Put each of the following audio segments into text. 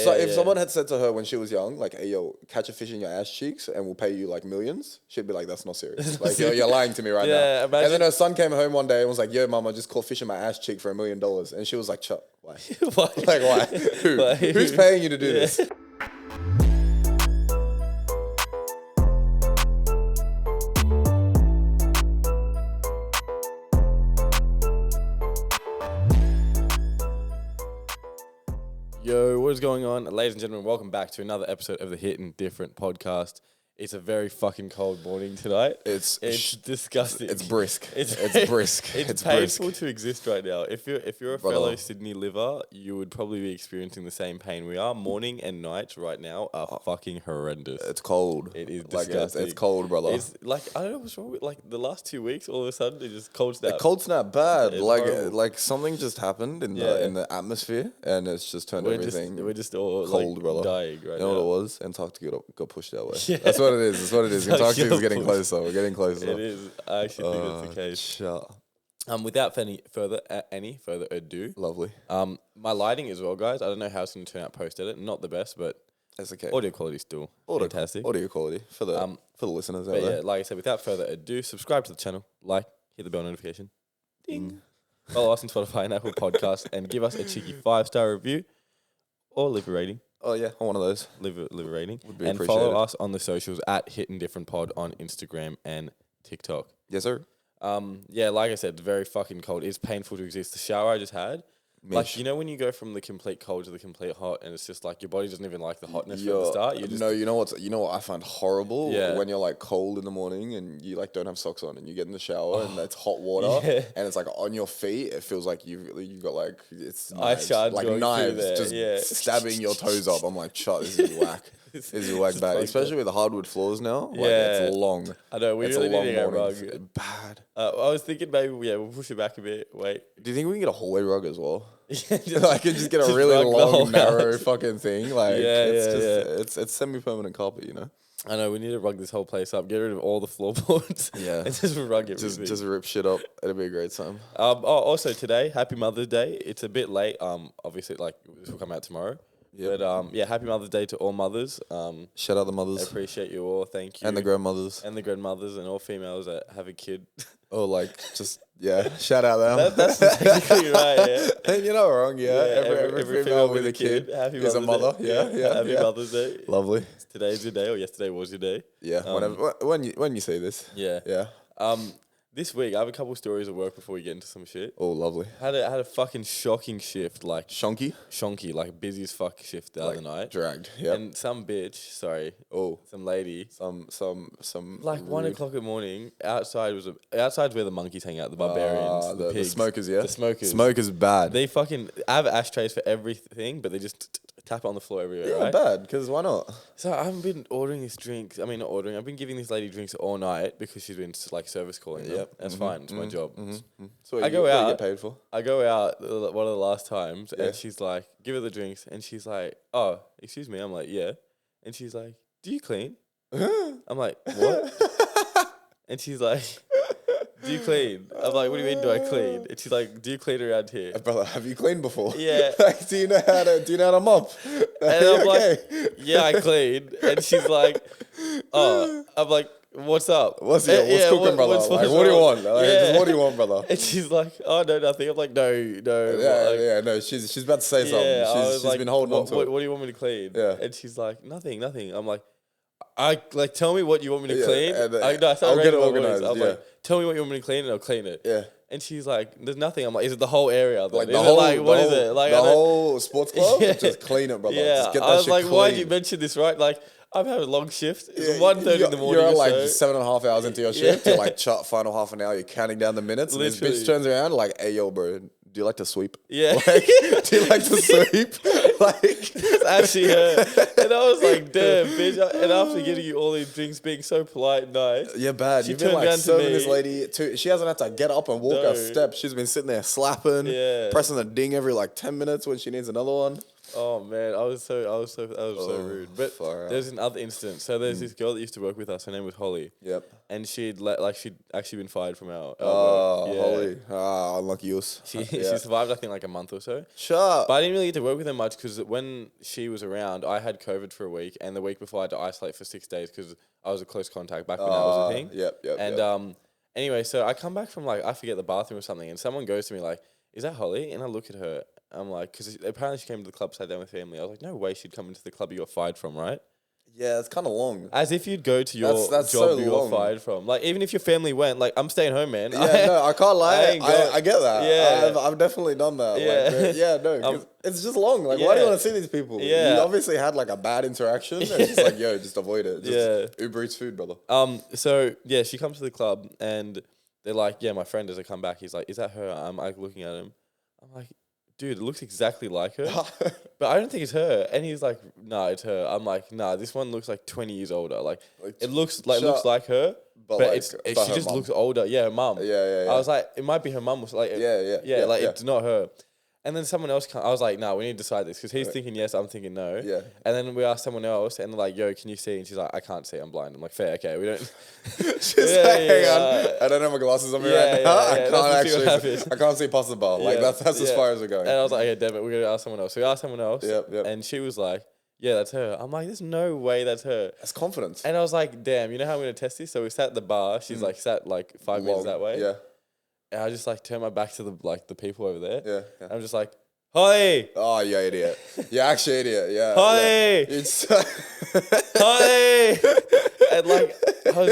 So if someone had said to her when she was young, like, hey, yo, catch a fish in your ass cheeks and we'll pay you like millions, she'd be like, that's not serious. Like, you're lying to me right now. Imagine. And then her son came home one day and was like, yo, mom, I just caught fish in my ass cheek for $1 million. And she was like, Chuck, why? Why? Like, why? Who? Who's paying you to do this? Yo, what is going on? Ladies and gentlemen, welcome back to another episode of the Hittin Different podcast. It's a very fucking cold morning tonight. It's disgusting. It's brisk. It's brisk. It's painful to exist right now. If you're a fellow Sydney liver, you would probably be experiencing the same pain we are. Morning and night right now are fucking horrendous. It's cold. It is disgusting. It's cold, brother. It's like, I don't know what's wrong with, like, the last 2 weeks, all of a sudden, it just cold snap. The cold snap bad. It's like something just happened in the atmosphere and it's just turned everything. We're just all cold, like, brother. dying right now. You know what it was? Antarctica got pushed that way. Yeah. That's what it is. That's what it is. Antarctica is getting closer. We're getting closer. It is. I actually think that's the case. Sure. Without any further ado. Lovely. My lighting as well, guys. I don't know how it's going to turn out post-edit. Not the best, but that's okay. audio quality is still fantastic. Audio quality for the listeners out there. Yeah, like I said, without further ado, subscribe to the channel, hit the bell notification, ding. Follow us on Spotify and Apple Podcasts, and give us a cheeky 5-star review or leave a rating. Oh yeah, I want one of those. Leave a rating. Would be and appreciated. follow us on the socials at Hittin Different Pod on Instagram and TikTok. Yes, sir. Yeah, like I said, very fucking cold. It's painful to exist. The shower I just had, like, you know when you go from the complete cold to the complete hot, and it's just like your body doesn't even like the hotness from the start. You know what I find horrible? Yeah. When you're like cold in the morning and you like don't have socks on and you get in the shower and it's hot water and it's like on your feet. It feels like you've got like it's knives, like knives just stabbing your toes up. I'm like, shut. This is whack. This is whack bad, especially with the hardwood floors now. Like, it's long. I know, we really need to get a rug. Bad. I was thinking maybe, we'll push it back a bit. Wait. Do you think we can get a hallway rug as well? I can just get a really long, narrow fucking thing. Like, it's semi-permanent carpet, you know? I know, we need to rug this whole place up. Get rid of all the floorboards. Yeah. And just rug it. Just rip shit up. It'll be a great time. Also today, Happy Mother's Day. It's a bit late. Obviously, like, this will come out tomorrow. Yep. But Happy Mother's Day to all mothers. Shout out the mothers. I appreciate you all. Thank you. And the grandmothers. And the grandmothers and all females that have a kid. Oh, like, just, shout out them. That's technically right, yeah. You're not wrong, every female with a kid is a mother. Yeah. Happy Mother's Day. Lovely. Today's your day, or yesterday was your day. Yeah, when you say this. Yeah. This week, I have a couple of stories of work before we get into some shit. Oh, lovely. Had a fucking shocking shift, like... Shonky, like busy as fuck shift the other night. Dragged, yeah. And some bitch, some lady... Some like, rude. 1 o'clock in the morning, outside's where the monkeys hang out, the barbarians, the pigs. The smokers, yeah? The smokers. Smokers bad. They fucking have ashtrays for everything, but they just... tap it on the floor everywhere, right? Bad, because why not? So I've been ordering this drink. I mean, not ordering. I've been giving this lady drinks all night because she's been like service calling them. Yep. That's fine. It's my job. So I go out. What you get paid for? I go out one of the last times, and she's like, "Give her the drinks," and she's like, "Oh, excuse me." I'm like, "Yeah," and she's like, "Do you clean?" I'm like, "What?" And she's like, "Do you clean?" I'm like, "What do you mean, do I clean?" And she's like, "Do you clean around here?" Brother, have you cleaned before? Yeah. Like, do you know how to mop? And I'm like, "Yeah, I clean." And she's like, "Oh," I'm like, "What's up? What's cooking, brother? Like, what do you want? Like, just what do you want, brother?" And she's like, "Oh, no, nothing." I'm like, no. No. She's about to say something. She's been holding on to it. What do you want me to clean? Yeah. And she's like, nothing. I'm like, tell me what you want me to clean. I'll get it organized. I'm like, tell me what you want me to clean and I'll clean it. Yeah. And she's like, there's nothing. I'm like, is it the whole area? Like the whole, what is it? Like, the whole sports club? Yeah. Just clean it, brother. Yeah. Just get that I was shit like, clean. why did you mention this, right? Like, I'm having a long shift. It's 1:30 in the morning. You're like 7.5 hours into your shift. You're like, final half an hour. You're counting down the minutes. And this bitch turns around like, hey, yo, bro, do you like to sweep? Yeah. Like, do you like to sweep? Like, it's actually her. And I was like, damn, bitch. And after getting you all these drinks, being so polite and nice. Yeah, bad. You've been like serving this lady too. She hasn't had to get up and walk her steps. She's been sitting there slapping, pressing the ding every like 10 minutes when she needs another one. Oh man, that was so rude. But there's another instance. So there's this girl that used to work with us. Her name was Holly. Yep. And she'd actually been fired from our work. Holly. Unlucky us. She survived, I think, like a month or so. Sure. But I didn't really get to work with her much because when she was around, I had COVID for a week, and the week before I had to isolate for 6 days because I was a close contact back when that was a thing. Yep. And anyway, so I come back from like I forget the bathroom or something, and someone goes to me like, "Is that Holly?" And I look at her. I'm like, because apparently she came to the club, sat down with family. I was like, no way she'd come into the club you got fired from, right? Yeah, it's kind of long. As if you'd go to your that's job so you got fired from. Like, even if your family went, like, I'm staying home, man. Yeah, no, I can't lie. I get that. Yeah. I've definitely done that. Yeah. Like, no, it's just long. Like, why do you want to see these people? Yeah. You obviously had, like, a bad interaction. And it's just like, yo, just avoid it. Just Uber Eats food, brother. So, yeah, she comes to the club, and they're like, yeah, my friend doesn't come back. He's like, is that her? I'm, like, looking at him. I'm like, dude, it looks exactly like her, but I don't think it's her. And he's like, nah, it's her. I'm like, nah, this one looks like 20 years older. Like it looks like her, but like, she just mum. Looks older. Yeah, her mum. Yeah. I was like, it might be her mum. Like, it's not her. And then someone else, I was like, nah, we need to decide this because he's thinking yes, I'm thinking no. Yeah. And then we asked someone else, and they're like, yo, can you see? And she's like, I can't see, I'm blind. I'm like, fair, okay, we don't. She's like, hang on, I don't have my glasses on me right now. I can't see past the bar. Like that's as far as we're going. And I was like, okay, damn it, we're gonna ask someone else. So we asked someone else. Yep. And she was like, yeah, that's her. I'm like, there's no way that's her. That's confidence. And I was like, damn, you know how I'm gonna test this? So we sat at the bar. She's like sat like 5 meters that way. Yeah. And I just like turned my back to the people over there. Yeah. I'm just like, Holly! Oh, you idiot. You're actually idiot, yeah. Holly! Yeah. Holly! And like,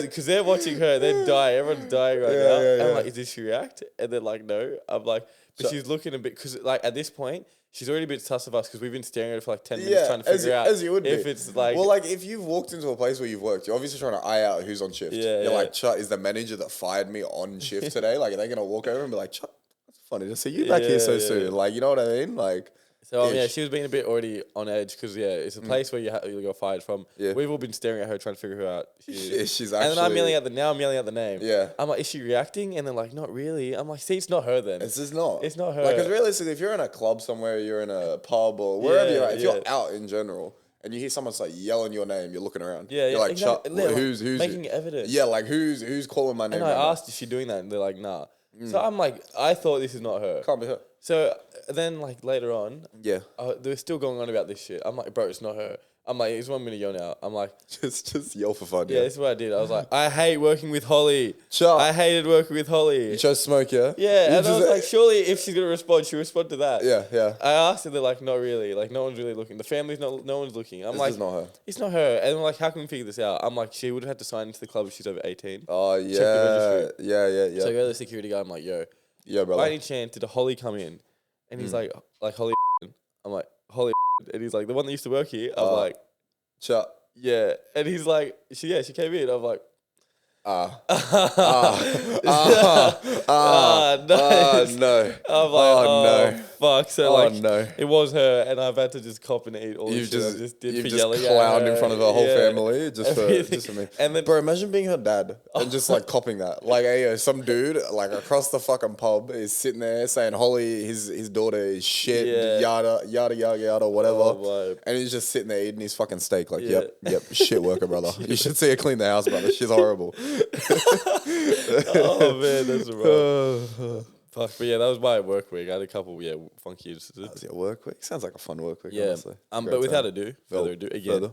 because they're watching her, they're dying. Everyone's dying right now. And I'm like, did she react? And they're like, no. I'm like, but she's looking a bit, because like at this point, she's already a bit sus of us because we've been staring at her for like 10 minutes trying to figure out as you would if be. It's like... Well, like if you've walked into a place where you've worked, you're obviously trying to eye out who's on shift. You're like, Chuck, is the manager that fired me on shift today? Like, are they going to walk over and be like, Chuck, that's funny to see you back here so soon. Like, you know what I mean? Like... So she was being a bit already on edge because it's a place where you got fired from. Yeah. We've all been staring at her trying to figure her out. She's actually. And then I'm yelling at the name. Yeah. I'm like, is she reacting? And they're like, not really. I'm like, see, it's not her then. It's just not. It's not her. Like, because realistically, if you're in a club somewhere, you're in a pub or wherever you're at, if you're out in general and you hear someone like yelling your name, you're looking around. Yeah, you're like, exactly. Who's making evidence? Yeah, like who's calling my name? And I asked, is she doing that? And they're like, nah. So I'm like, I thought this is not her. Can't be her. So then, like, later on, they were still going on about this shit. I'm like, bro, it's not her. I'm like, it's 1 minute yell now. I'm like, just yell for fun. Yeah, this is what I did. I was like, I hate working with Holly. Chuck. I hated working with Holly. You chose smoke, yeah? Yeah, and I was like, surely if she's gonna respond, she'll respond to that. Yeah. I asked her, they're like, not really. Like, no one's really looking. The family's no one's looking. I'm like, it's not her. It's not her. And I'm like, how can we figure this out? I'm like, she would have had to sign into the club if she's over 18. Oh yeah. Yeah. So I go to the security guy. I'm like, yo, brother. By any chance did a Holly come in? And he's like Holly. I'm like, Holly. And he's like, the one that used to work here. I'm like, Chuck. Yeah. And he's like, she came in. I'm like, no. I'm like, no. Fuck. So it was her, and I've had to just cop and eat all this shit I just did for yelling at her. You've just clowned in front of her whole family just for me. And then, bro, imagine being her dad and just like copping that. Like, hey, some dude like across the fucking pub is sitting there saying Holly, his daughter is shit, yada, whatever. Oh, and he's just sitting there eating his fucking steak. Like, yep, shit worker, brother. You should see her clean the house, brother. She's horrible. Oh man, that's right. Fuck, but yeah, that was my work week. I had a couple, funky instances. That was your work week? Sounds like a fun work week, yeah. honestly. But without further ado, again.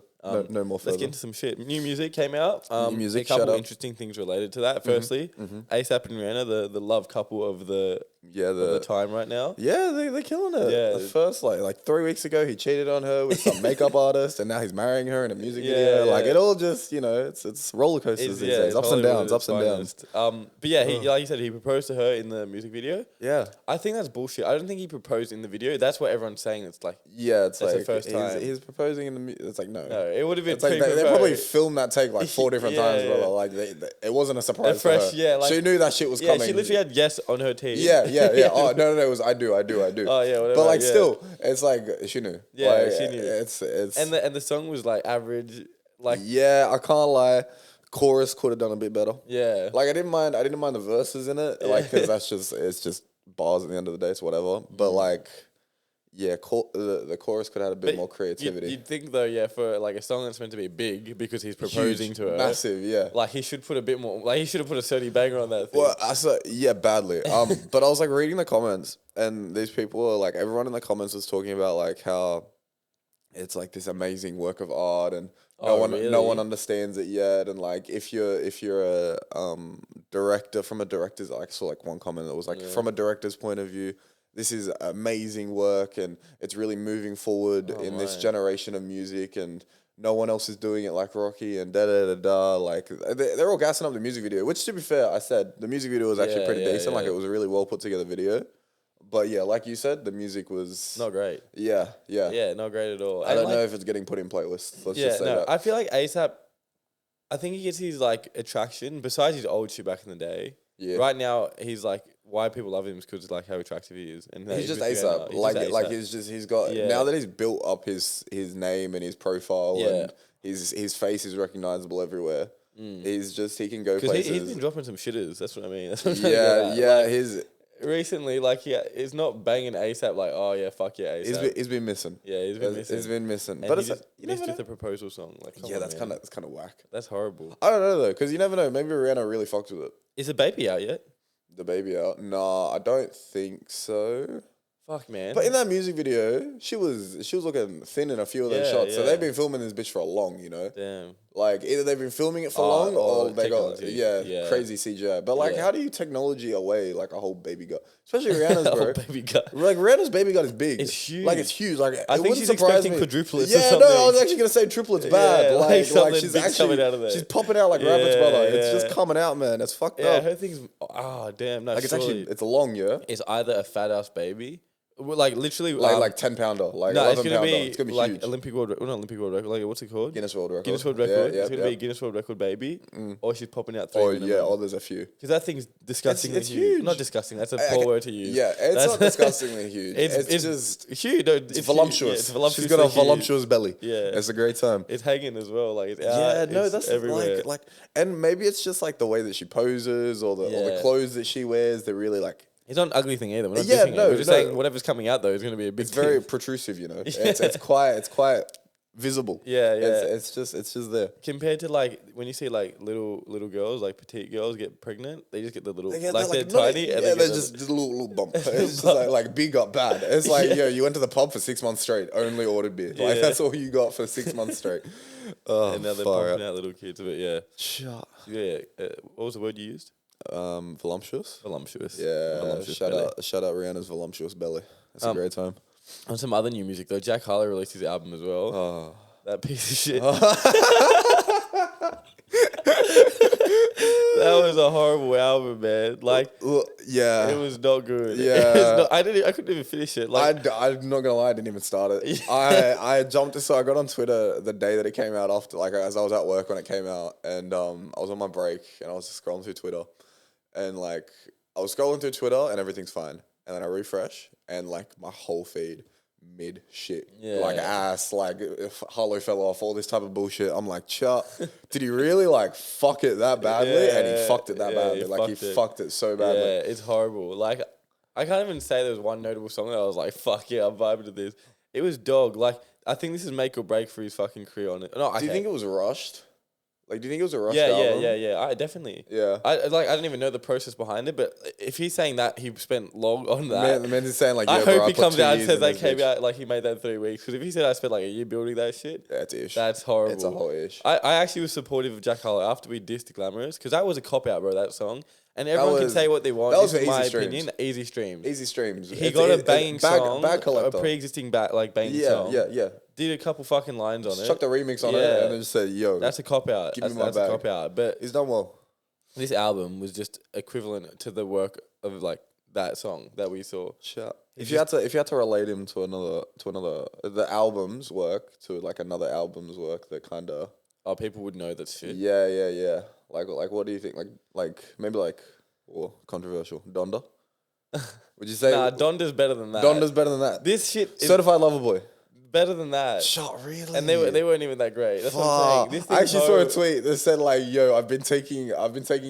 No more further. Let's get into some shit. New music came out. New music, a couple interesting things related to that. Firstly, ASAP and Rihanna, the love couple of the time right now. Yeah, they're killing it. Yeah. The first, like 3 weeks ago, he cheated on her with some makeup artist, and now he's marrying her in a music video. Like, it all just, it's roller coasters these days. Ups and downs. But yeah, he, like you said, he proposed to her in the music video. Yeah. I think that's bullshit. I don't think he proposed in the video. That's what everyone's saying. It's like... Yeah, it's like... the first time. He's proposing in the... It's like, no. No, it would have been... It's like they probably filmed that take like 4 different times, brother. Like, it wasn't a surprise for her. Yeah, like, she knew that shit was coming. Yeah, she literally had yes on her team. Yeah. Oh, no, it was I do. Oh, yeah, whatever. But, like, still, it's like, she knew. Yeah, like, she knew. It's... And the song was, like, average. Like, yeah, I can't lie. Chorus could have done a bit better. Yeah. Like, I didn't mind the verses in it. Like, because it's just bars at the end of the day, it's whatever. But, like... Yeah, the chorus could have had a bit more creativity. You'd think though, yeah, for like a song that's meant to be big because he's proposing to her, massive, yeah. Like he should put a bit more. Like he should have put a 30 banger on that thing. Well, I saw, yeah, badly. But I was like reading the comments, and these people were like, everyone in the comments was talking about like how it's like this amazing work of art, and no one understands it yet. And like if you're a director, from a director's, I saw like one comment that was like, from a director's point of view, this is amazing work, and it's really moving forward in this generation of music, and no one else is doing it like Rocky, and da-da-da-da. Like, they're all gassing up the music video, which, to be fair, I said, the music video was actually pretty decent. Yeah. Like, it was a really well put together video. But yeah, like you said, the music was... not great. Yeah. Yeah, not great at all. I don't know if it's getting put in playlists. Let's just say that. I feel like A$AP, I think he gets his, like, attraction, besides his old shit back in the day. Yeah. Right now, he's like... why people love him is because like how attractive he is, and he's just A$AP. He's got now that he's built up his name and his profile, and his face is recognizable everywhere. He can go places. He's been dropping some shitters. That's what I mean. His recently, like, it's not banging A$AP like, oh yeah, fuck yeah, A$AP. He's been missing. Yeah, he's been missing. And but it's missed with the proposal song. Like, that's kind of whack. That's horrible. I don't know though, because you never know. Maybe Rihanna really fucked with it. Is the baby out yet? The baby out? Nah, I don't think so. Fuck, man. But in that music video, she was looking thin in a few of those shots. Yeah. So they've been filming this bitch for a long, you know? Damn. Like, either they've been filming it for long or they got, crazy CGI. But, like, how do you technology away, like, a whole baby gut? Especially Rihanna's, bro. Baby gut. Like, Rihanna's baby gut is big. It's huge. Like, it's huge. Like, I think she's expecting quadruplets or something. No, I was actually going to say triplets bad. Yeah, like she's actually coming out of there. She's popping out like Rabbit's brother. It's just coming out, man. It's fucked up. Yeah, her thing's, damn. No, like, it's a long, yeah? It's either a fat-ass baby... like literally, like 10-pounder, like 11-pounder. It's gonna be like huge. Olympic world, not Olympic world record. Like, what's it called? Guinness World Record. Guinness World Record. It's gonna be a Guinness World Record baby, or she's popping out 3 minutes. Or there's a few. Because that thing's disgustingly it's huge. Not disgusting. That's a poor word to use. Yeah, it's not disgustingly huge. It's just huge. It's voluptuous. It's voluptuous. She's got a voluptuous belly. Yeah, it's a great time. It's hanging as well. Like, that's everywhere. Like, and maybe it's just like the way that she poses, or the clothes that she wears. They're really like. It's not an ugly thing either. We're not dissing it. We're just saying whatever's coming out though is going to be a big. It's very protrusive, you know. It's quite visible. Yeah. It's just there. Compared to like when you see like little girls, like petite girls get pregnant, they just get the little they're tiny and they're just a little bump. It's just like big got bad. It's like you went to the pub for 6 months straight, only ordered beer. Like that's all you got for 6 months straight. And now they're popping out little kids. But yeah. What was the word you used? Voluptuous. Yeah. Voluptuous shout out Rihanna's voluptuous belly. That's a great time. On some other new music though, Jack Harlow released his album as well. Oh. That piece of shit. That was a horrible album, man. Like, it was not good. Yeah, I couldn't even finish it. Like, I'm not gonna lie, I didn't even start it. I jumped. So I got on Twitter the day that it came out. After, like, as I was at work when it came out, and I was on my break, and I was just scrolling through Twitter, and like I was scrolling through Twitter, and everything's fine, and then I refresh, and like my whole feed. Mid shit, like ass, like if Harlow fell off, all this type of bullshit. I'm like, did he really like fuck it that badly? And he fucked it that badly. Like he fucked it so badly. Yeah, it's horrible. Like I can't even say there was one notable song that I was like, fuck yeah, I'm vibing to this. It was dog. Like I think this is make or break for his fucking career on it. No, do you think it was rushed? Like, do you think it was a rushed album? Yeah. I definitely. Yeah. I don't even know the process behind it, but if he's saying that he spent long on that, the man's saying like, I hope he comes out and says that came out like he made that in 3 weeks. Because if he said I spent like a year building that shit, that's ish. That's horrible. It's a whole ish. I actually was supportive of Jack Harlow after we dissed Glamorous because that was a cop out, bro. That song. And everyone can say what they want. That was my opinion. Easy streams. Easy streams. He got a banging song, a pre-existing banging song. Yeah. Did a couple fucking lines on it. Chucked a remix on it and then just said, yo. That's a cop-out. That's a cop-out. But he's done well. This album was just equivalent to the work of like that song that we saw. Sure. If you had to relate him to another the album's work to like another album's work that kind of people would know that shit. Yeah. Like what do you think? Like maybe like controversial. Donda. Would you say? Nah, Donda's better than that. Donda's better than that. This shit. Certified Lover Boy. better than that. Shut, really? And they weren't even that great. That's what I'm saying. I actually saw a tweet that said like, "Yo, I've been taking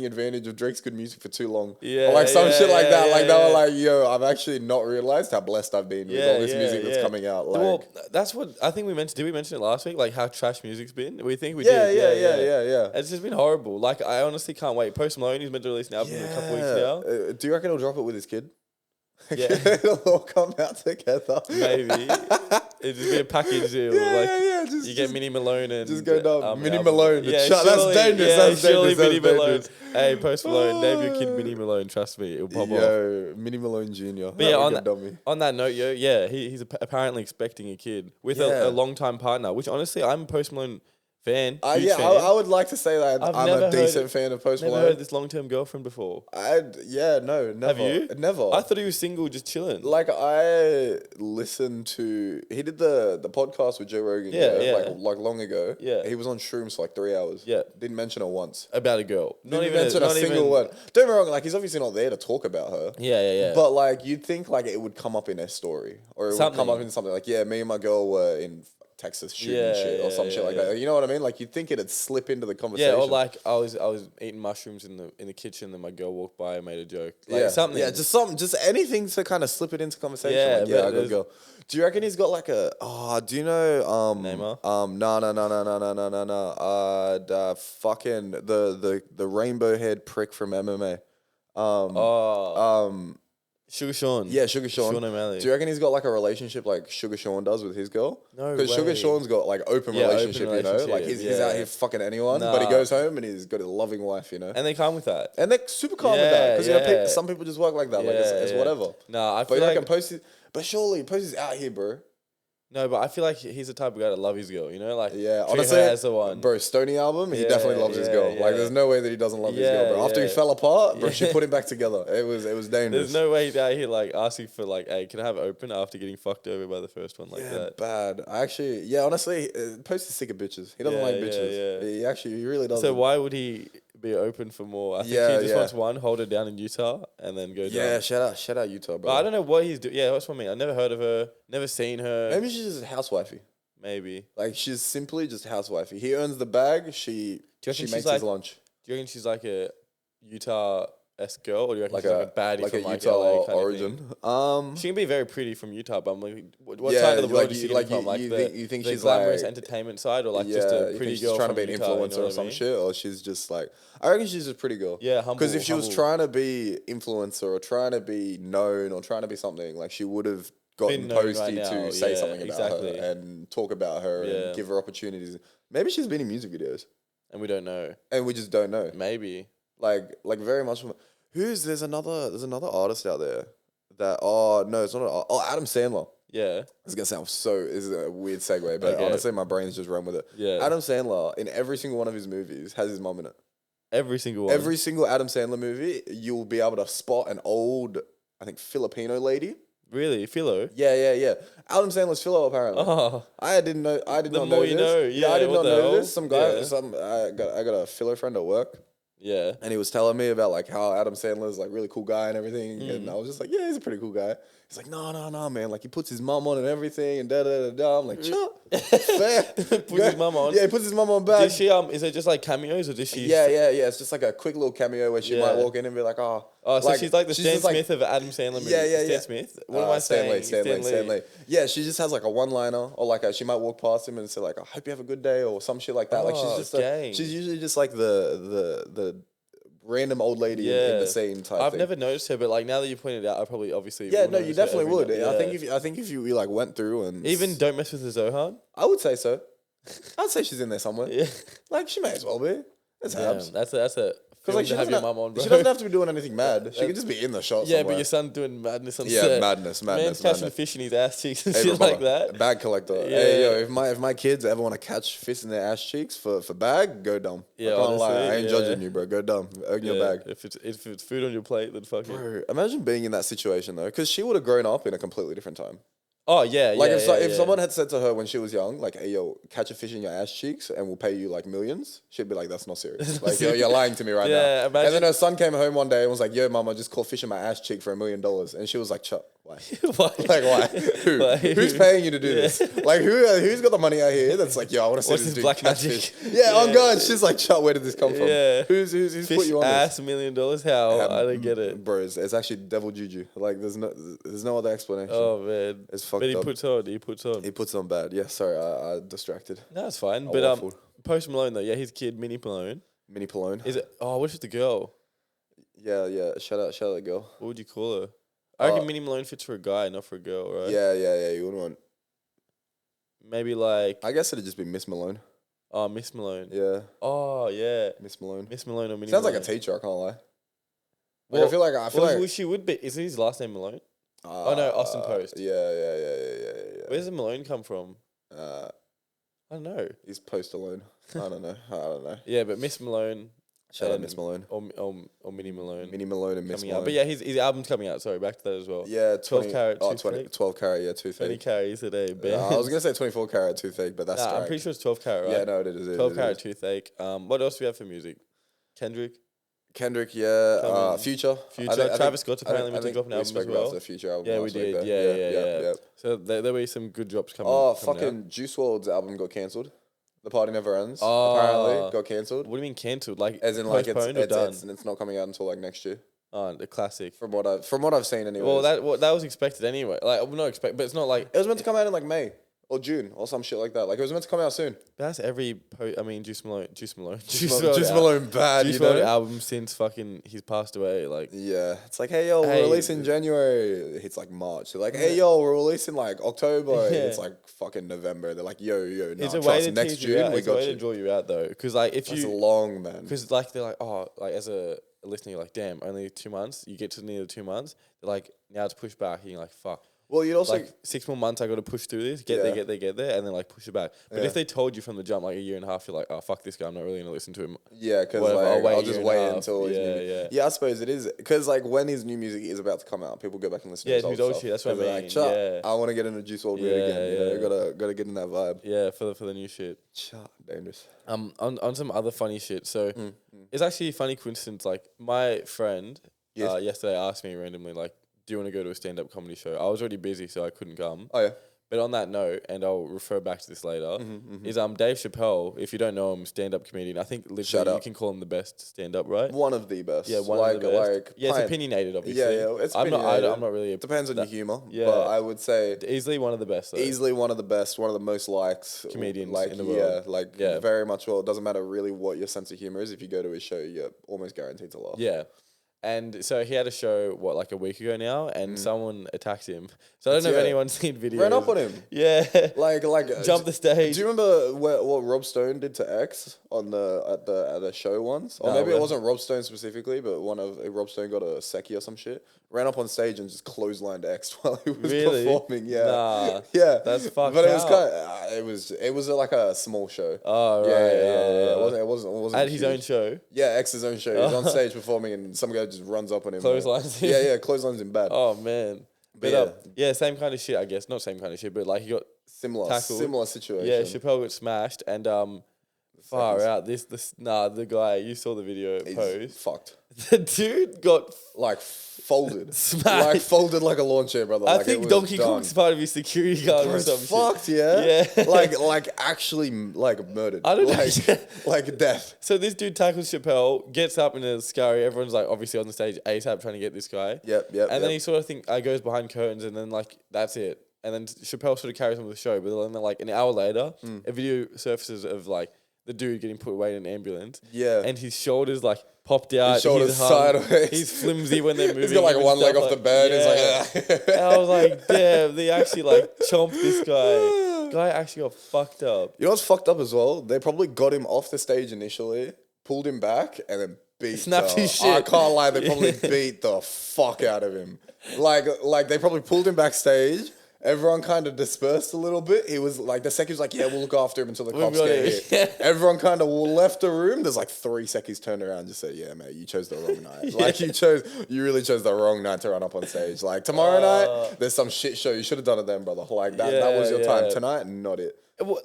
advantage of Drake's good music for too long." Yeah, or like some shit like that. Like they were yeah. like, "Yo, I've actually not realized how blessed I've been with all this music that's coming out." Like, well, that's what I think we mentioned. Did we mention it last week? Like how trash music's been. We think we yeah, did. yeah. It's just been horrible. Like I honestly can't wait. Post Malone, he's meant to release an album in a couple weeks now. Do you reckon he'll drop it with his kid? Yeah, it'll all come out together. Maybe it'll just be a package deal. Just, you get Mini Malone and just go down. Mini album. Malone. Yeah, that's dangerous. Yeah, that's dangerous. Mini That's Malone. dangerous. Hey, Post Malone, name your kid Mini Malone. Trust me, it'll pop off. Mini Malone Jr. But yeah, on that note, he's apparently expecting a kid with a long-time partner. Which honestly, I'm a Post Malone fan. Fan. I would like to say that I'm a decent fan of Post Malone. Never heard this long-term girlfriend before. No, never. Have you? Never. I thought he was single, just chilling. Like I listened to, he did the podcast with Joe Rogan. Like long ago. Yeah. He was on shrooms for like 3 hours. Yeah. Didn't mention her once. About a girl. Didn't mention a single word. Don't get me wrong. Like he's obviously not there to talk about her. Yeah. But like you'd think like it would come up in their story, or it would come up in something like, yeah, me and my girl were in Texas shooting shit or some shit like that. You know what I mean? Like you'd think it'd slip into the conversation. Yeah, or like I was eating mushrooms in the kitchen and my girl walked by and made a joke. Like something. Yeah, just anything to kind of slip it into conversation. Yeah, like, I got girl. Do you reckon he's got like a do you know Neymar? No. The fucking the rainbow head prick from MMA. Sugar Sean. Yeah, Sugar Sean. Sean O'Malley. Do you reckon he's got like a relationship like Sugar Sean does with his girl? No, because Sugar Sean's got like open relationship, you know? Like he's out here fucking anyone, but he goes home and he's got a loving wife, you know? And they calm with that. And they're super calm with that. Because you know, some people just work like that. Like it's whatever. No, I feel like surely Posey's out here, bro. No, but I feel like he's the type of guy to love his girl, you know? Like, honestly, her as the one. Bro, Stoney album, he definitely loves his girl. Like, there's no way that he doesn't love his girl, bro. After he fell apart, bro, she put him back together. It was dangerous. There's no way he's out here, like, asking for, like, hey, can I have it open after getting fucked over by the first one like that? Bad. I actually, honestly, Posey's sick of bitches. He doesn't like bitches. He really doesn't. So why would he be open for more? I think he just wants one, hold her down in Utah, and then go down. Yeah, shout out Utah, bro. But I don't know what he's doing. Yeah, that's what I mean. I've never heard of her, never seen her. Maybe she's just housewifey. Maybe. Like, she's simply just housewifey. He earns the bag, she makes his lunch. Do you reckon she's like a Utah-esque girl, or do you reckon she's like a baddie like from a like Utah LA kind origin? Of thing? She can be very pretty from Utah, but I'm like, what side of the world is she from? Like you think the she's glamorous like entertainment side, or like just a pretty girl trying to be an Utah, influencer or some shit, or she's just like, I reckon she's a pretty girl. Yeah, humble. Because if she was trying to be influencer or trying to be known or trying to be something, like she would have gotten Posty to say something about her and talk about her and give her opportunities. Maybe she's been in music videos. And we don't know. And we just don't know. Maybe. Like very much. There's another artist out there that, it's not Adam Sandler. Yeah. This is going to sound this is a weird segue, but honestly my brain's just run with it. Yeah. Adam Sandler, in every single one of his movies, has his mum in it. Every single one? Every single Adam Sandler movie, you'll be able to spot an old, I think, Filipino lady. Really? Philo? Yeah. Adam Sandler's Philo, apparently. Oh. I did not know this. Yeah, I did not know hell? this. Some guy, I got a Philo friend at work. Yeah. And he was telling me about like how Adam Sandler's like really cool guy and everything. And I was just like, yeah, he's a pretty cool guy. He's like, no, man. Like he puts his mum on and everything and da. I'm like, fair. Puts his mum on? Yeah, he puts his mum on back. Did she, is it just like cameos or does she? Yeah. It's just like a quick little cameo where she might walk in and be like, so she's like the Stan Smith of Adam Sandler movies. Yeah. Stan Smith? What am I saying? Stanley. Yeah, she just has like a one-liner or like she might walk past him and say like, I hope you have a good day or some shit like that. Like she's usually just like the random old lady in the scene type I've thing. never noticed her, but like now that you pointed it out, I probably obviously you definitely would. Yeah. I think if you like went through and even Don't Mess with the Zohan, I would say so. I'd say she's in there somewhere. Yeah, like she may as well be. That's a because like she have your mum on, bro. She doesn't have to be doing anything mad. She could just be in the shot. Yeah, somewhere. but your son doing madness on set. Madness. Man's catching fish in his ass cheeks and shit like that. Bag collector. Yeah. Hey, yo, if my kids ever want to catch fish in their ass cheeks for bag, go dumb. Yeah, I can't lie. honestly, I ain't judging you, bro. Go dumb. Earn your bag. If it's food on your plate, then fuck it. Bro, imagine being in that situation though, because she would have grown up in a completely different time. Oh yeah, like if someone had said to her when she was young, like, "Hey yo, catch a fish in your ass cheeks and we'll pay you like millions," she'd be like, "That's not serious. Like you're lying to me right now." Imagine. And then her son came home one day and was like, "Yo, mama, I just caught fish in my ass cheek for $1 million," and she was like, "Chuck." Why? Why? Like, why? Who? Why? Who's paying you to do this? Like, who's got the money out here that's like, yo, I want to see What's this this dude black catfish. magic? Yeah, oh god, she's like, chat, where did this come from? Yeah. Who's Fish put you on ass this? $1 million? How? I don't get it. Bro, it's actually devil juju. Like, there's no other explanation. Oh man, It's fucked but he up. puts on. He puts on. He puts on bad. Yeah, sorry, I distracted. No, that's fine. I But waffled. Post Malone though, yeah, his kid Mini Malone. Mini Malone. Is it? Oh, what's with the girl? Yeah. Shout out that girl. What would you call her? I reckon Mini Malone fits for a guy, not for a girl, right? Yeah. You wouldn't want. Maybe like I guess it'd just be Miss Malone. Miss Malone. Yeah. Oh yeah, Miss Malone. Miss Malone or Mini. Sounds Malone. like a teacher. I can't lie. Well, I feel like she would be. Is his last name Malone? Oh no, Austin Post. Yeah. Where's the Malone come from? Uh, I don't know. he's Post alone. I don't know. Yeah, but Miss Malone. Shout out Miss Malone. Or Mini Malone. Mini Malone and Miss coming Malone. out. But yeah, his album's coming out. Sorry, back to that as well. Yeah, 12 carat. 12 carat. Yeah, toothache. 20 carries a day. I was gonna say 24 carat toothache, but that's Nah, I'm pretty sure it's 12 carat, right? Yeah, no, it is. 12 carat toothache. What else do we have for music? Kendrick, yeah. Future. Travis Scott's apparently meant to drop an album as spoke well. about the Future album. Yeah, we last week did. there. Yeah. So there will be some good drops coming. Oh, coming fucking out. Juice WRLD's album got cancelled. The Party Never Ends. Oh. Apparently got cancelled. What do you mean cancelled? Like As in, like postponed or done? it's not coming out until like next year. Oh, the classic. From what I've seen anyway. Well, that was expected anyway. Like, well, not expect, but it's not like it was meant to come out in like May or June or some shit like that. Like it was meant to come out soon. that's every. I mean, Juice Malone, Juice Malone bad. Juice you know? WRLD album since fucking he's passed away. Like Yeah, it's like, hey yo, we're releasing January. It's like March. They're like, hey yo, we're releasing like October. Yeah. It's like fucking November. They're like, yo, it's nah, a way trust, to next tease you June out. we It's a way got to you. draw you out though, because like if That's you long, man. because like they're like, oh, like as a listener, you're like, damn, only 2 months. You get to near the 2 months. They're like, now it's pushed back. And you're like, fuck. Well, you'd also Like 6 more months, I got to push through this, get there, and then like push it back. But Yeah. if they told you from the jump like a year and a half, you're like, oh fuck this guy, I'm not really gonna listen to him. yeah, because Whatever, like, I'll a just year and wait a half. until his new yeah. I suppose it is because like when his new music is about to come out, people go back and listen Yeah, to his his old old shit, that's stuff. what I They're mean, Like, yeah. I want to get into Juice WRLD Yeah, again. You know, yeah. gotta get in that vibe. Yeah, for the new shit. Dangerous. On some other funny shit. So it's actually a funny coincidence. Like my friend Yes. yesterday asked me randomly, like, do you want to go to a stand-up comedy show? I was already busy, so I couldn't come. Oh yeah. But on that note, and I'll refer back to this later, is Dave Chappelle. If you don't know him, stand-up comedian. I think literally you can call him the best stand-up, right? One of the best. Yeah, one of the best. Like It's opinionated, obviously. Yeah, it's I'm opinionated. not really. Depends on your humor. Yeah. But I would say Easily one of the best. Though. easily one of the best, one of the most liked Comedians like, in the world. very much. Well, it doesn't matter really what your sense of humor is. If you go to his show, you're almost guaranteed to laugh. Yeah. And so he had a show, like a week ago now, and someone attacked him. So I don't know if anyone's seen videos. Ran up on him. Yeah. Like Jump the stage. Do you remember what Rob Stone did to X on at the show once? Or No, maybe it well- wasn't Rob Stone specifically, but Rob Stone got a secchi or some shit. Ran up on stage and just clotheslined X while he was Really? performing. Yeah. Nah. Yeah. That's fucked But it was out. it was like a small show. Oh, right. Yeah. It wasn't At his huge. own show. Yeah, X's own show. He was on stage performing and some guy just runs up on him. Clotheslines him. Yeah, clotheslines him bad. Oh, man. But But yeah, same kind of shit, I guess. Not same kind of shit, but like he got tackled. Similar situation. Yeah, Chappelle got smashed, and far out. The guy, you saw the video He's post. fucked. The dude got Like folded. Smashed. Like folded like a lawn chair, brother. I Like, it think was Donkey done. Kong's part of his security guard Bro, or it's something. fucked, yeah? Yeah. like actually like murdered. I don't know. Like death. So this dude tackles Chappelle, gets up in a scurry. Everyone's like obviously on the stage ASAP trying to get this guy. Yep. And then he sort of goes behind curtains, and then like that's it. And then Chappelle sort of carries on with the show. But then like an hour later, a video surfaces of like the dude getting put away in an ambulance. Yeah. And his shoulders like popped out. His shoulders hung, sideways. He's flimsy when they're moving. He's got like and one leg stuff off the bed. Yeah. He's like, And I was like, damn, they actually like chomped this guy. Guy actually got fucked up. You know what's fucked up as well? They probably got him off the stage initially, pulled him back, and then Snapped his shit. I can't lie, they probably beat the fuck out of him. Like they probably pulled him backstage. Everyone kind of dispersed a little bit. He was like, the second was like, yeah, we'll look after him until the cops got get it. here. Everyone kind of left the room. There's like 3 seconds turned around and just said, yeah, mate, you chose the wrong night. Like you really chose the wrong night to run up on stage. Like tomorrow night, there's some shit show. You should have done it then, brother. Like that was your time. Tonight, not it.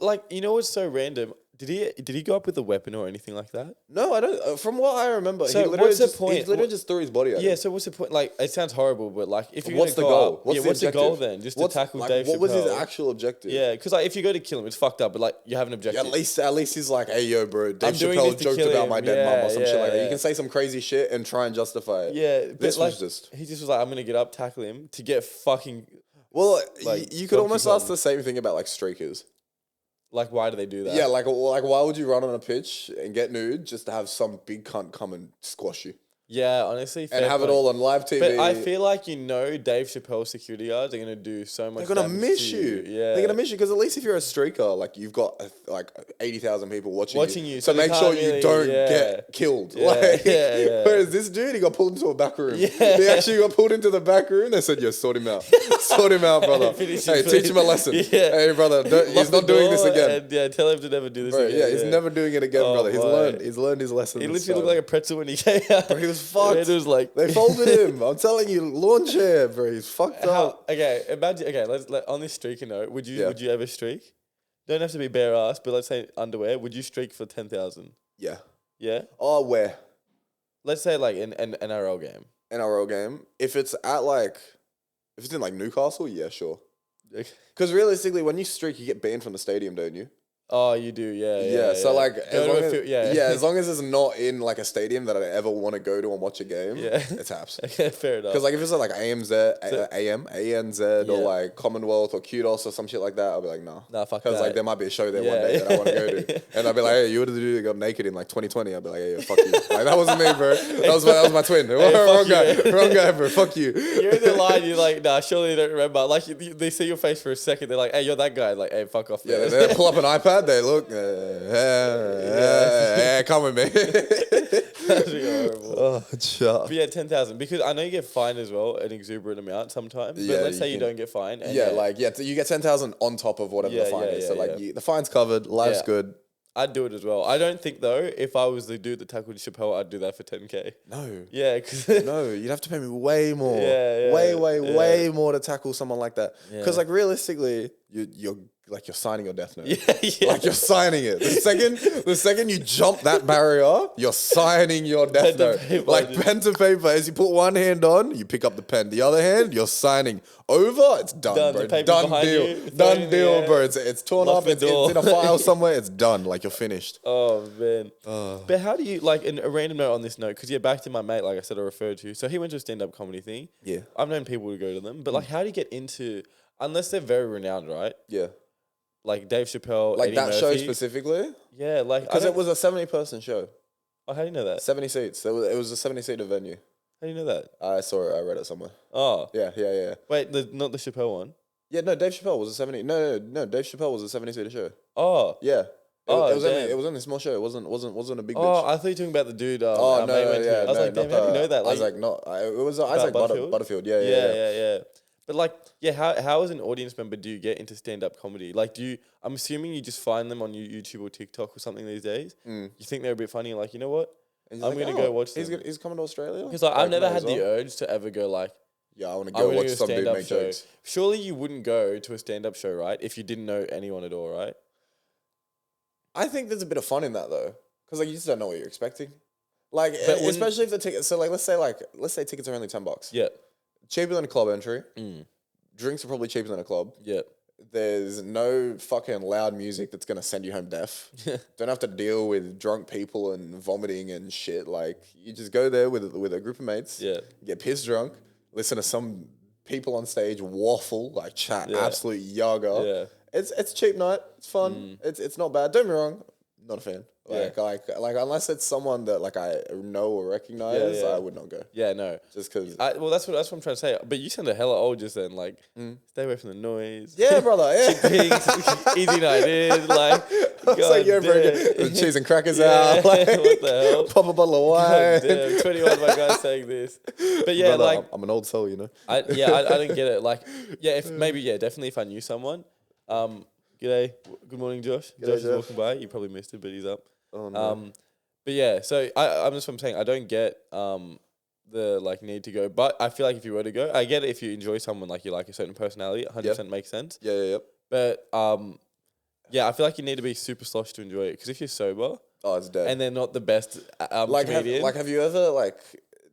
Like, you know what's so random? Did he go up with a weapon or anything like that? No, I don't. From what I remember, So what's the point? He literally just threw his body at him. So what's the point? Like, it sounds horrible, but like, if you're what's the goal? Up, what's the goal then? Just to tackle Dave Chappelle. What was his actual objective? Yeah, because like, if you go to kill him, it's fucked up. But like, you have an objective. Yeah, at least he's like, hey yo, bro, Dave Chappelle joked about my dead mum or some shit like that. You can say some crazy shit and try and justify it. Yeah, this like, was just. He just was like, I'm gonna get up, tackle him to get fucking. Well, like, you could almost ask the same thing about like streakers. Like, why do they do that? Yeah, like why would you run on a pitch and get nude just to have some big cunt come and squash you? Yeah, honestly, and have it all on live TV. But I feel like Dave Chappelle's security guards are gonna do so much. They're gonna miss you. Yeah, they're gonna miss you because at least if you're a streaker, like you've got like 80,000 people watching you. So make sure you don't get killed. Whereas this dude, he got pulled into a back room. Yeah. He actually got pulled into the back room. They said, "Yeah, sort him out, sort him out, brother. Hey, teach him a lesson. Hey, brother, he's not doing this again. And, tell him to never do this again. Yeah, he's never doing it again, brother. He's learned his lesson. He literally looked like a pretzel when he came out. Bro, he was fucked. It was like they folded him. I'm telling you, lawn chair, bro. He's fucked up. Okay, imagine. Okay, let's on this streaker note. Would you ever streak? Don't have to be bare ass, but let's say underwear. Would you streak for 10,000? Yeah. Yeah. Oh, where? Let's say like an NRL game. NRL game. If it's in like Newcastle, yeah, sure. Because realistically, when you streak, you get banned from the stadium, don't you? Oh, you do, yeah. So like, as long as it's not in like a stadium that I ever want to go to and watch a game, it's haps. Okay, fair enough. Because like if it's like ANZ or like Commonwealth or Kudos or some shit like that, I'll be like, nah. Nah, fuck that. Because like there might be a show there one day that I want to go to, and I'll be like, hey, you were the dude that got naked in like 2020. I'll be like, hey, fuck you. Like that wasn't me, bro. That was my twin. Wrong guy, bro. Fuck you. You're in the line. You're like, nah, surely they don't remember. Like they see your face for a second. They're like, hey, you're that guy. Like, hey, fuck off. Yeah, they pull up an iPad. They look, come with me. That'd be horrible. Oh, chop. But yeah, 10,000 because I know you get fined as well, an exuberant amount sometimes. But let's say you don't get fined. And you get 10,000 on top of whatever the fine is. So the fine's covered, life's good. I'd do it as well. I don't think though, if I was the dude that tackled Chappelle, I'd do that for 10K. No. Yeah, cause no, you'd have to pay me way more. Way more to tackle someone like that. Because like realistically, you're signing your death note. Like you're signing it. The second you jump that barrier, you're signing your death note. Like pen to paper. As you put one hand on, you pick up the pen. The other hand, you're signing. Over, it's done, bro. Done deal, bro. It's torn up. It's in a file somewhere. It's done. Like you're finished. Oh man. But how do you like a random note on this note? Because back to my mate, like I said, I referred to. So he went to a stand-up comedy thing. Yeah. I've known people to go to them, but like, how do you get into? Unless they're very renowned, right? Yeah. Like Dave Chappelle, like Eddie that Murphy. show specifically. Yeah, like because it was a 70-person show. Oh, how do you know that? 70 seats. It was a 70-seater venue. How do you know that? I saw it. I read it somewhere. Oh. Yeah. Wait, not the Chappelle one? Yeah, no, Dave Chappelle was a 70... No, Dave Chappelle was a 70-seater show. Oh. Yeah. It was only a small show. It wasn't a big bitch. Oh, I thought you were talking about the dude. I was like, damn, how do you know that? Like, I was like, no, it was Isaac Butterfield. Yeah. But like, how as an audience member do you get into stand-up comedy? Like, I'm assuming you just find them on YouTube or TikTok or something these days. You think they're a bit funny, like, you know what? I'm going to go watch them. He's coming to Australia? Because I've never had the urge to ever go like, I want to go watch some dude make jokes. Surely you wouldn't go to a stand-up show, right? If you didn't know anyone at all, right? I think there's a bit of fun in that though. Because like, you just don't know what you're expecting. Like, especially if the tickets, so like, let's say tickets are only $10. Yeah. Cheaper than a club entry. Drinks are probably cheaper than a club. Yeah. There's no fucking loud music that's gonna send you home deaf. Don't have to deal with drunk people and vomiting and shit. Like you just go there with a group of mates. Yeah. Get pissed drunk. Listen to some people on stage waffle, like chat absolute yaga. Yeah. It's a cheap night. It's fun. It's not bad. Don't get me wrong. Not a fan. Like unless it's someone that like I know or recognize, I would not go. Yeah, no. Just because. Well, that's what I'm trying to say. But you sounded hella old just then. Like, stay away from the noise. Yeah, brother. Yeah. Easy night in. Like, I was like, yeah, bro. Cheese and crackers out. Like, what the hell? Pop a bottle of wine. Damn, 21 my guys saying this. But yeah, brother, like I'm an old soul, you know. I didn't get it. Like, definitely if I knew someone. G'day. Good morning, Josh. G'day, Josh is walking by. You probably missed it, but he's up. Oh, no. But yeah, so I'm just saying I don't get the like need to go, but I feel like if you were to go, I get it if you enjoy someone like you like a certain personality, 100% makes sense. Yeah. But Yeah, I feel like you need to be super slosh to enjoy it. Because if you're sober, it's dead. and they're not the best comedian. Have you ever like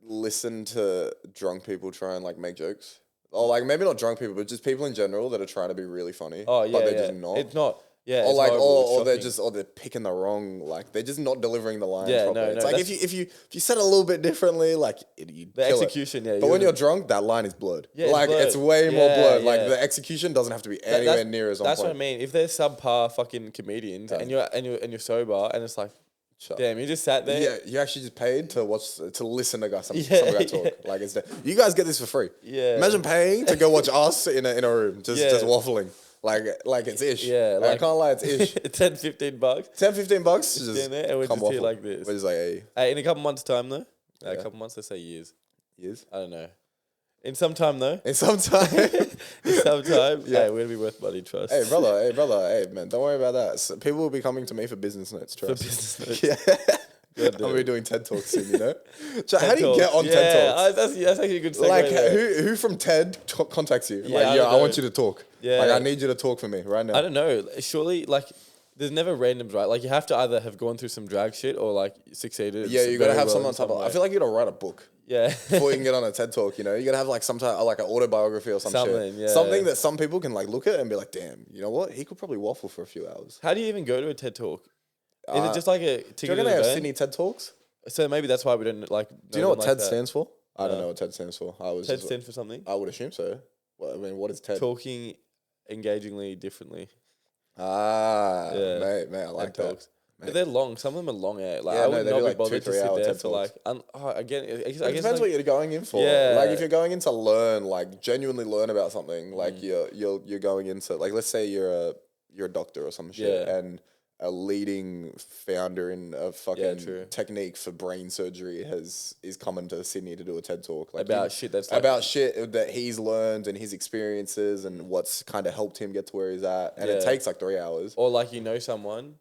listened to drunk people try and like make jokes? Or like maybe not drunk people, but just people in general that are trying to be really funny. Oh yeah, but they're yeah. just not. It's not. Yeah, Or it's like, horrible, or they're picking the wrong, like they're just not delivering the lines Yeah, properly. no, It's no, like if you said it a little bit differently, like you the kill execution. it. Yeah, But when you're drunk, that line is blurred. Yeah, it's like blurred. it's way more Yeah, blurred. yeah. Like the execution doesn't have to be anywhere near as on That's point. what I mean. If they're subpar fucking comedians and you're sober and it's like, damn, you just sat there. Yeah, you actually just paid to listen to some guy talk. Yeah. Like you guys get this for free. Yeah. Imagine paying to go watch us in a room just waffling. Like it's ish. Yeah, like, I can't lie, it's ish. 10, 15 bucks. 10, 15 bucks. Just Just in there and we're just here like this. We're just like, hey, in a couple months' time though. A couple months, let's say years. Years? I don't know. In some time though. In some time. Yeah. Hey, we're gonna be worth money, trust. Hey brother, hey man, don't worry about that. So people will be coming to me for business notes, trust. For business notes. Yeah. I'm gonna be doing TED Talks soon, you know. How do you get on TED Talks? That's actually a good segue. Like who from TED contacts you? Yeah, I want you to talk. Yeah. Like I need you to talk for me right now. I don't know. Surely, like, there's never randoms, right? Like, you have to either have gone through some drag shit or like succeeded. Yeah, you gotta have someone type of. I feel like you gotta write a book. Yeah. Before you can get on a TED Talk, you know, you gotta have like some type like an autobiography or something. Yeah. Something that some people can like look at and be like, damn, you know what? He could probably waffle for a few hours. How do you even go to a TED Talk? Is it just like a ticket? Do you reckon they have Sydney TED Talks? So maybe that's why we don't like. Do you know what TED stands for? I don't know what TED stands for. TED stands for something. I would assume so. Well, I mean, what is TED? Talking engagingly differently. Mate, I like that. Talks. But they're long. Some of them are long. Like, yeah, I would not be like bothered 2-3 to sit hour there TED for like. Again, I guess depends like, what you're going in for. Yeah. Like if you're going in to learn, like genuinely learn about something, like you're going into like let's say you're a doctor or some shit, and a leading founder in a fucking technique for brain surgery is coming to Sydney to do a TED Talk like about shit that's about shit that he's learned and his experiences and what's kind of helped him get to where he's at, and it takes like 3 hours. Or like someone.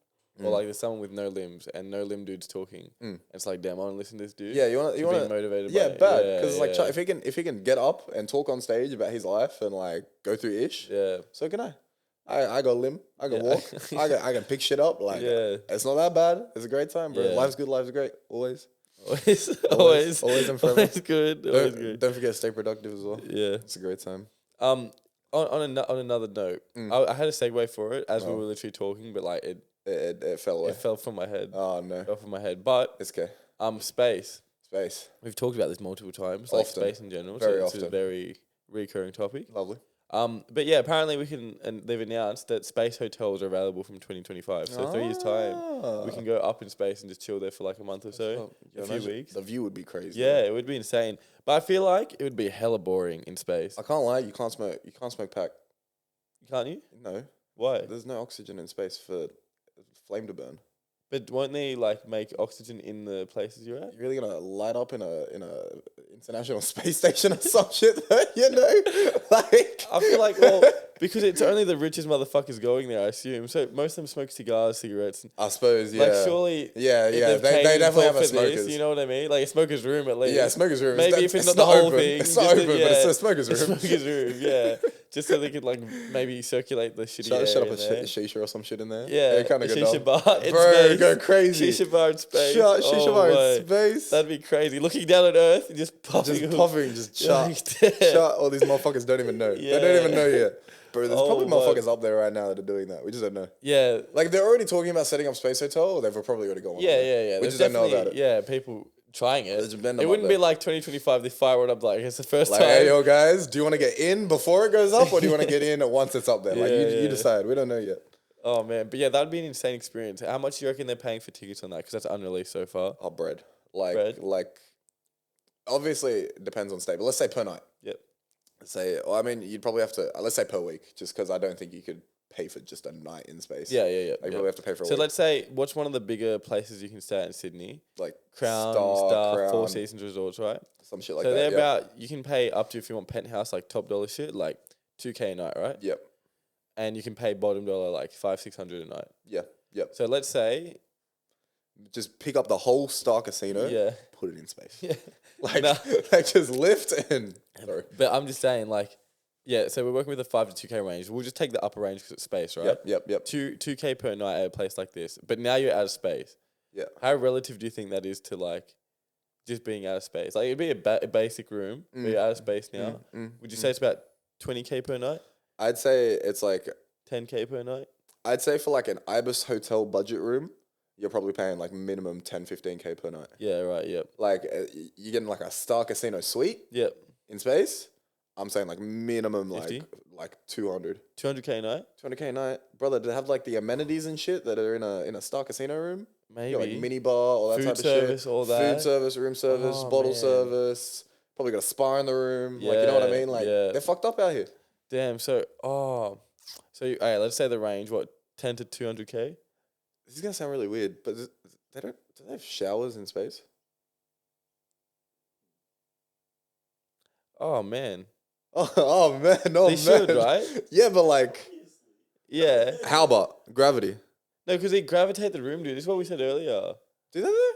Or like there's someone with no limbs and no limb dude's talking. It's like, damn, I want to listen to this dude. Yeah, you want to be motivated. Yeah, by it. bad because like if he can get up and talk on stage about his life and like go through ish. Yeah. So can I. I got a limb. I can walk. I can pick shit up. Like it's not that bad. It's a great time, bro. Yeah. Life's good. Life's great. Always Always and forever. good. Always good. Don't forget to stay productive as well. Yeah, it's a great time. On another note, I had a segue for it as we were literally talking, but like it fell away. It fell from my head. Oh no, it fell from my head. But it's okay. Space. We've talked about this multiple times. Like often. Space in general. Very often. It's a very recurring topic. Lovely. But yeah, apparently they've announced that space hotels are available from 2025. So 3 years time, we can go up in space and just chill there for like a month or so, a few weeks. The view would be crazy. Yeah, it would be insane. But I feel like it would be hella boring in space. I can't lie, you can't smoke pack. Can't you? No. Why? There's no oxygen in space for flame to burn. But won't they like make oxygen in the places you're at? You're really gonna light up in a international space station or some shit, you know? Like I feel like because it's only the richest motherfuckers going there, I assume. So most of them smoke cigars, cigarettes. I suppose, yeah. Like surely, they definitely have a smokers. This, you know what I mean? Like a smoker's room at least. Yeah, smoker's room. Maybe if it's not the whole open. thing, it's not open, but it's a smoker's room. Smoker's room, yeah. Just so they could like maybe circulate the shitty air. Shut up a shisha or some shit in there. Yeah, kind of shisha bar in bro, space. Go crazy. Shisha bar in space. Shisha bar in space. That'd be crazy. Looking down at Earth, just puffing, shut. All these motherfuckers don't even know. Yeah. They don't even know yet. Bro, there's probably motherfuckers up there right now that are doing that. We just don't know. Yeah. Like they're already talking about setting up space hotel, or they've probably already gone. Yeah. We just don't know about it. Yeah, people trying it. It wouldn't be like 2025. They fire it up like it's the first time. Hey, yo, guys, do you want to get in before it goes up, or do you want to get in once it's up there? Like you decide. We don't know yet. Oh man, but yeah, that'd be an insane experience. How much do you reckon they're paying for tickets on that? Because that's unreleased so far. Oh, bread. Like, obviously it depends on stay, but let's say per night. Yep. I mean, you'd probably have to. Let's say per week, just because I don't think you could pay for just a night in space. Yeah. You probably have to pay for a week. So let's say, what's one of the bigger places you can stay at in Sydney? Like Crown, Star, Four Seasons Resorts, right? Some shit like that. So they're you can pay up to, if you want penthouse, like top dollar shit, like $2,000 a night, right? Yep. And you can pay bottom dollar like $500-600 a night. Yeah. Yep. So let's say, just pick up the whole Star Casino. Yeah. Put it in space. Yeah. Like just lift and. But I'm just saying, like, Yeah, so we're working with a 5 to 2K range. We'll just take the upper range because it's space, right? Yep. 2K per night at a place like this. But now you're out of space. Yeah. How relative do you think that is to like just being out of space? Like it'd be a basic room, but you're out of space now. Would you say it's about 20K per night? I'd say it's like 10K per night? I'd say for like an Ibis hotel budget room, you're probably paying like minimum 10, 15K per night. Yeah, right, yep. Like you're getting like a Star Casino suite in space. I'm saying like minimum 50? like 200. 200K a night? 200K a night. Brother, do they have like the amenities and shit that are in a Star Casino room? Maybe. You got, like mini bar, all that food type service, of shit. all that. Food service, room service, bottle service. Probably got a spa in the room. Like, you know what I mean? Like, they're fucked up out here. Damn, so, all right, let's say the range, what, 10 to 200K? This is going to sound really weird, but do they have showers in space? Oh, man. Oh man, they should, right? Yeah, but like... Yeah. How about gravity? No, because they gravitate the room, dude. This is what we said earlier. Do they though?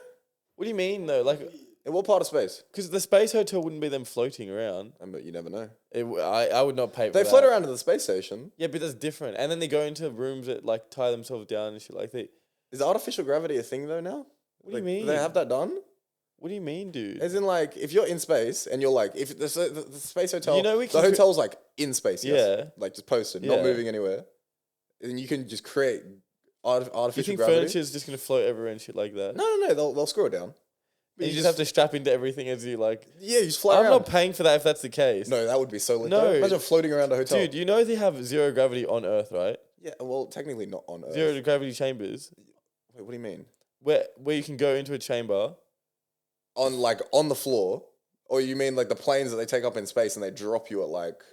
What do you mean, though? Like, in what part of space? Because the space hotel wouldn't be them floating around. But you never know. I would not pay for that. They float around to the space station. Yeah, but that's different. And then they go into rooms that like tie themselves down and shit like that. Is artificial gravity a thing though now? What do you mean? Do they have that done? What do you mean, dude? As in, like, if you're in space and you're like, if the space hotel, you know the hotel's like in space, yes? Yeah, like just posted, not moving anywhere, and you can just create artificial you think gravity. furniture's just gonna float everywhere and shit like that? No, they'll screw it down. And you just have to strap into everything as you like. Yeah, you just fly I'm around. not paying for that if that's the case. No, that would be so lit. No, imagine floating around a hotel, dude. You know they have zero gravity on Earth, right? Yeah, well, technically not on Earth. Zero gravity chambers. Wait, what do you mean? Where you can go into a chamber. On the floor, or you mean like the planes that they take up in space and they drop you at like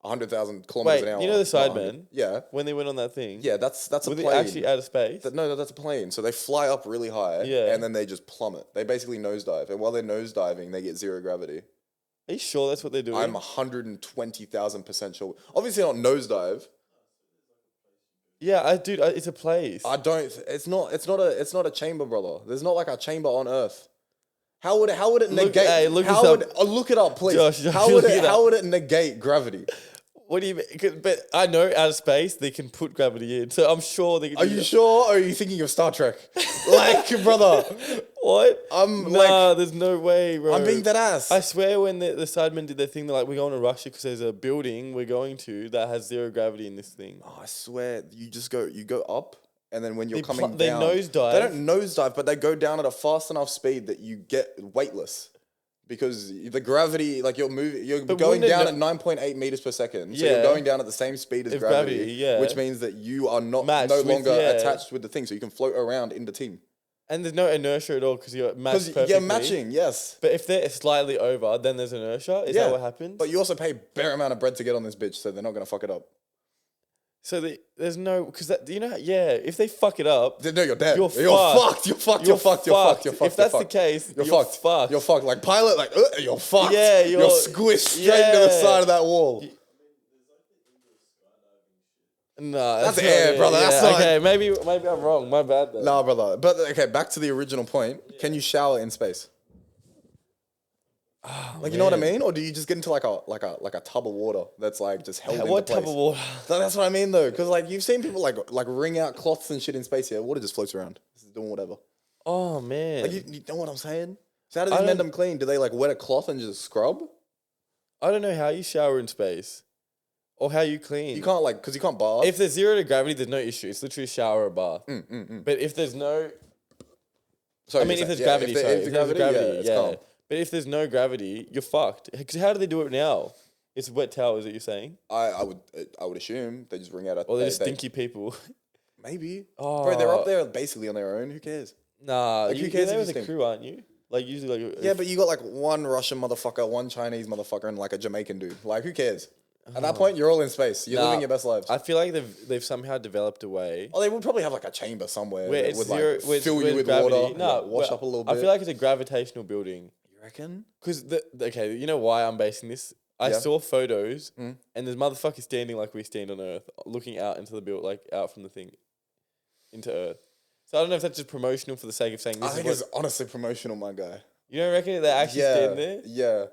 100,000 kilometers an hour? You know the Sidemen? Yeah. When they went on that thing. Yeah, that's a plane. Were they actually out of space? No, that's a plane. So they fly up really high, and then they just plummet. They basically nosedive, and while they're nosediving, they get zero gravity. Are you sure that's what they're doing? I'm 120,000% sure. Obviously not nosedive. Yeah, dude, it's a place. I don't. It's not a chamber, brother. There's not like a chamber on Earth. How would it negate? Look it up, please. Josh, how would it negate gravity? What do you mean? But I know out of space they can put gravity in, so I'm sure they can. Are you sure, or are you thinking of Star Trek? Like, brother, what? There's no way, bro. I'm being that ass. I swear, when the Sidemen did their thing, they're like, we're going to Russia because there's a building we're going to that has zero gravity in this thing. Oh, I swear, you go up. And then when you're coming down... They nosedive. They don't nosedive, but they go down at a fast enough speed that you get weightless. Because the gravity, like you're going down at 9.8 meters per second. So you're going down at the same speed as gravity. Which means that you are no longer attached with the thing. So you can float around in the team. And there's no inertia at all because you're matched perfectly. You're matching, yes. But if they're slightly over, then there's inertia? Is that what happens? But you also pay a bare amount of bread to get on this bitch, so they're not going to fuck it up. So there's no, because if they fuck it up, no, you're dead. You're fucked. You're fucked. If that's the case, you're fucked. You're fucked. Like pilot, like you're fucked. Yeah, you're squished straight into the side of that wall. No, that's air, brother. Yeah. That's not. Okay, maybe I'm wrong. My bad. Then. Nah, brother. But okay, back to the original point. Can you shower in space? Oh, like, you know what I mean? Or do you just get into like a tub of water that's like just held into place? What tub of water? That's what I mean though, because like you've seen people like wring out cloths and shit in space here. Water just floats around, just doing whatever. Oh man! Like you know what I'm saying? So how do they make them clean? Do they like wet a cloth and just scrub? I don't know how you shower in space, or how you clean. You can't because you can't bath. If there's zero to gravity, there's no issue. It's literally a shower or bath. But if there's no, if there's gravity, if there's gravity, yeah. But if there's no gravity, you're fucked. Because how do they do it now? It's wet towels that you're saying? I would assume they just wring out or they're stinky people. Maybe. Oh. Bro, they're up there basically on their own. Who cares? Nah, who cares? You're with a crew, aren't you? Like usually, like yeah, but you got like one Russian motherfucker, one Chinese motherfucker, and like a Jamaican dude. Like, who cares? At that point, you're all in space. You're living your best lives. I feel like they've somehow developed a way. Oh, they would probably have like a chamber somewhere where it's fill you with gravity. water, no, wash up a little bit. I feel like it's a gravitational building. Reckon? Because you know why I'm basing this? I saw photos and there's motherfuckers standing like we stand on Earth, looking out into the build, like out from the thing into Earth. So I don't know if that's just promotional for the sake of saying this. I think it's honestly promotional, my guy. You don't reckon they actually stand there? Yeah.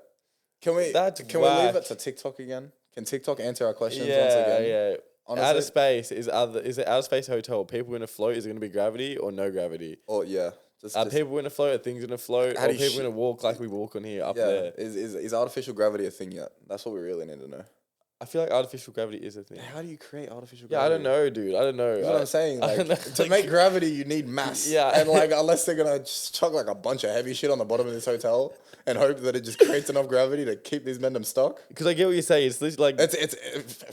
Can we leave it to TikTok again? Can TikTok answer our questions once again? Yeah. Honestly, outer space is it outer space hotel? People in a float? Is it going to be gravity or no gravity? Oh yeah. Are people in a float? Are things in a float? Or are people going to walk like we walk on here up there? Is artificial gravity a thing yet? That's what we really need to know. I feel like artificial gravity is a thing. How do you create artificial gravity? Yeah, I don't know, dude. I don't know. That's what I'm saying. Like, to make gravity, you need mass. Yeah. And like, unless they're going to just chuck like a bunch of heavy shit on the bottom of this hotel and hope that it just creates enough gravity to keep these men stuck. Because I get what you say. It's like... It's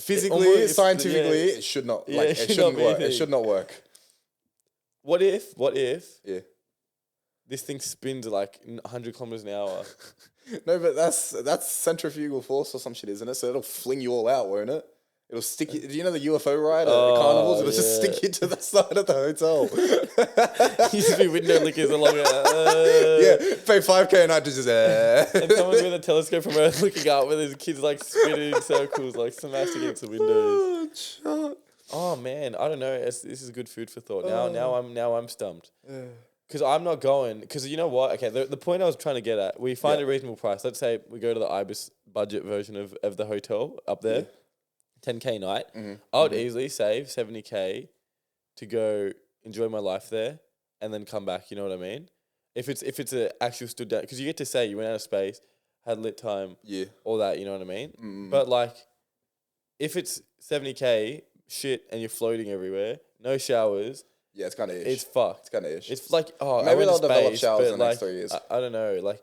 physically, scientifically, it should not. Like, it shouldn't work. It should not work. What if... Yeah. This thing spins like 100 kilometers an hour. No, but that's centrifugal force or some shit, isn't it? So it'll fling you all out, won't it? It'll stick you. Do you know the UFO ride at carnivals? It'll just stick you to the side of the hotel. You just be window lickers along it. Yeah, pay $5K a night to just And someone's with a telescope from Earth looking up with his kids like spinning in circles, like smashed against the windows. Oh man, I don't know. This is good food for thought. Now I'm stumped. Because I'm not going. Because you know what? Okay, the point I was trying to get at, we find a reasonable price. Let's say we go to the Ibis budget version of the hotel up there. 10K night. I would easily save 70K to go enjoy my life there and then come back. You know what I mean? If it's an actual stood down, because you get to say you went out of space, had lit time, all that. You know what I mean? But like, if it's 70K shit and you're floating everywhere, no showers. Yeah, it's kind of ish. It's fucked. It's kind of ish. It's like maybe they'll develop showers in the next 3 years. I don't know, like.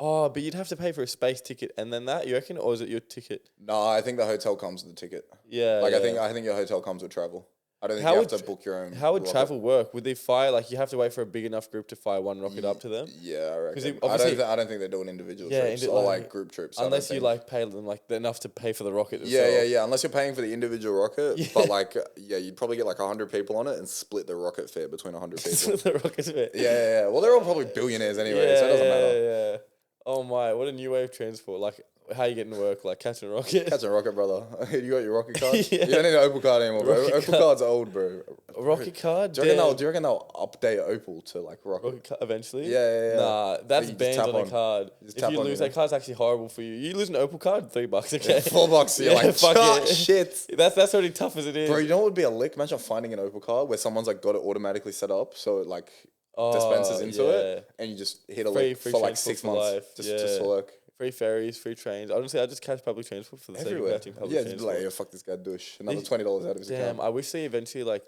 Oh, but you'd have to pay for a space ticket and then that, you reckon? Or is it your ticket? No, I think the hotel comes with the ticket. Yeah. Like, I think your hotel comes with travel. I don't think you have to book your own. How would travel work? Would they fire, like, you have to wait for a big enough group to fire one rocket up to them? Yeah, I reckon. I don't think they're doing individual trips or, like, group trips. Unless you, like, pay them, like, enough to pay for the rocket itself. Yeah. Unless you're paying for the individual rocket. But, like, you'd probably get, like, 100 people on it and split the rocket fare between 100 people. Split the rocket fare? Yeah. Well, they're all probably billionaires anyway, so it doesn't matter. Yeah. Oh my, what a new way of transport. Like, how you getting to work? Like, catching a rocket? Catching a rocket, brother. You got your rocket card? You don't need an Opal card anymore, bro. Opal card's old, bro. A rocket card? Do you reckon they'll update Opal to, like, rocket card eventually? Yeah. Nah, that's banned on a card. If you lose, that card's actually horrible for you. You lose an Opal card, $3, okay? $4, you're like, fuck shit. That's already tough as it is. Bro, you know what would be a lick? Imagine finding an Opal card where someone's, like, got it automatically set up, so it, like... dispenses into it, and you just hit a lick for like 6 months. Just for work. Free ferries, free trains. Honestly, I just catch public transport for the sake of catching public transport. Just like, fuck this guy, douche. Another $20 out of his account. I wish they eventually like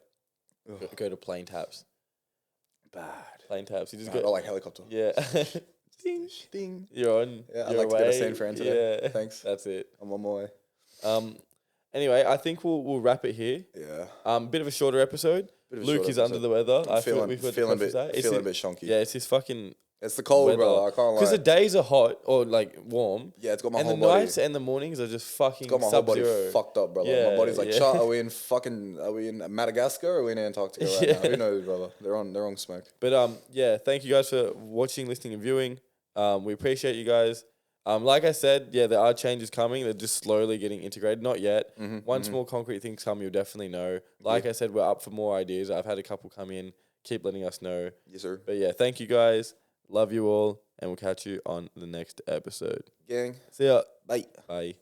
go to plane taps. Bad. Plane taps. You just go like helicopter. Yeah. Ding, ding. You're on. Yeah, I'd like to go to San Fran today. Yeah. Thanks. That's it. I'm on my way. Anyway, I think we'll wrap it here. Yeah. Bit of a shorter episode. Luke is under the weather. I'm feeling a bit shonky. Yeah, it's his fucking... It's the cold, brother. I can't lie. Because the days are hot or like warm. Yeah, it's got my whole body. And the nights and the mornings are just fucking sub-zero. It's got my whole body fucked up, brother. Yeah, my body's like, are we in Madagascar or are we in Antarctica right now? Who knows, brother? They're on smoke. But thank you guys for watching, listening, and viewing. We appreciate you guys. Like I said, there are changes coming. They're just slowly getting integrated. Not yet. Once more concrete things come, you'll definitely know. Like I said, we're up for more ideas. I've had a couple come in. Keep letting us know. Yes, sir. But thank you guys. Love you all. And we'll catch you on the next episode. Gang. See ya. Bye. Bye.